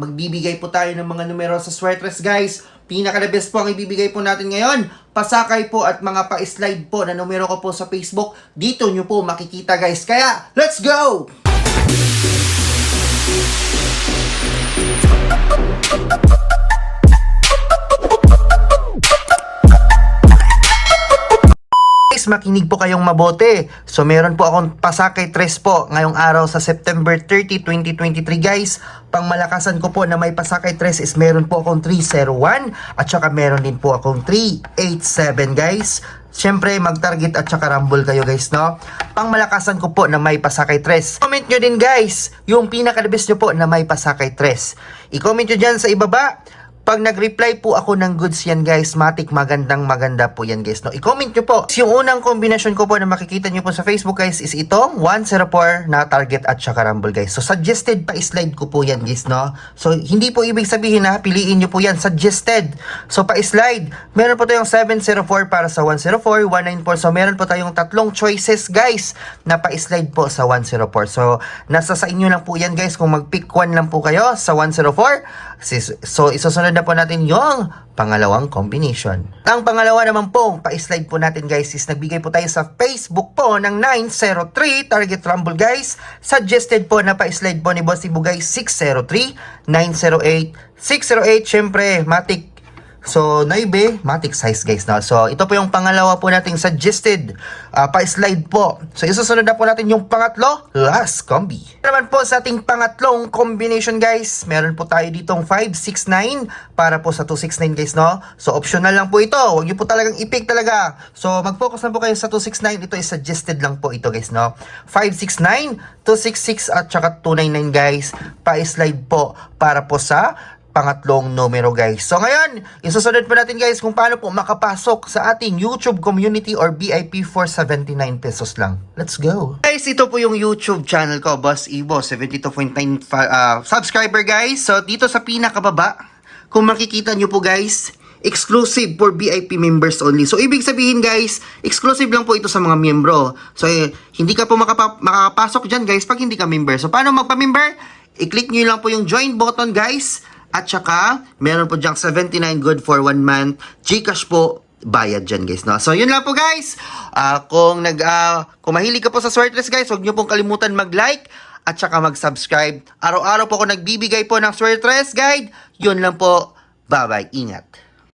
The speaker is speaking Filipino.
Magbibigay po tayo ng mga numero sa Swertres guys. Pinaka the best po ang ibibigay po natin ngayon. Pasakay po at mga pa-slide po na numero ko po sa Facebook. Dito nyo po makikita guys. Kaya, let's go! Makinig po kayong mabote. So meron po akong pasakay 3 po ngayong araw sa September 30, 2023 guys. Pangmalakasan ko po na may pasakay 3 is meron po akong 301 at saka meron din po akong 387 guys. Siyempre mag-target at saka rumble kayo guys, no? Pangmalakasan ko po na may pasakay 3. Comment nyo din guys yung pinaka-best nyo po na may pasakay 3. I-comment nyo dyan sa ibaba. Pag nag-reply po ako ng goods yan guys, matik maganda po yan guys, no? I-comment nyo po. Yung unang kombinasyon ko po na makikita nyo po sa Facebook guys is itong 104 na target at saka rumble guys. So suggested pa slide ko po yan guys, no? So hindi po ibig sabihin na piliin nyo po yan, suggested. So pa slide, meron po tayong 704 para sa 104, 194. So meron po tayong tatlong choices guys na pa slide po sa 104. So nasa sa inyo lang po yan guys kung mag-pick one lang po kayo sa 104. So isusunod na po natin yung pangalawang combination. Ang pangalawa naman po, pa-slide po natin guys is nagbigay po tayo sa Facebook po ng 903 target rumble guys. Suggested po na pa-slide po ni Boss Ibu guys 603, 908, 608. Syempre, matik. So, naibe, matic size guys, no? So, ito po yung pangalawa po nating suggested pa-slide po. So, isusunod na po natin yung pangatlo, last combi. Naman po sa ating pangatlong combination guys, meron po tayo ditong 569 para po sa 269 guys, no? So, optional lang po ito. Huwag nyo po talagang i-pick talaga. So, mag-focus na po kayo sa 269. Ito is suggested lang po ito guys, no? 569, 266 at saka 299 guys. Pa-slide po para po sa pangatlong numero guys. So ngayon, isusunod po natin guys kung paano po makapasok sa ating YouTube community or VIP for 79 pesos lang. Let's go! Guys, ito po yung YouTube channel ko, Boss Ibo, 72.9 subscriber guys. So dito sa pinakababa, kung makikita nyo po guys, exclusive for VIP members only. So ibig sabihin guys, exclusive lang po ito sa mga miyembro. So hindi ka po makakapasok dyan guys pag hindi ka member. So paano magpa-member? I-click nyo lang po yung join button guys. At saka, meron po dyang 79 good for 1 month. Gcash po, bayad dyan guys, no? So, yun lang po guys. Kung mahilig ka po sa Swertres guys, huwag nyo pong kalimutan mag-like at saka mag-subscribe. Araw-araw po ako nagbibigay po ng Swertres guide. Yun lang po. Bye-bye. Ingat.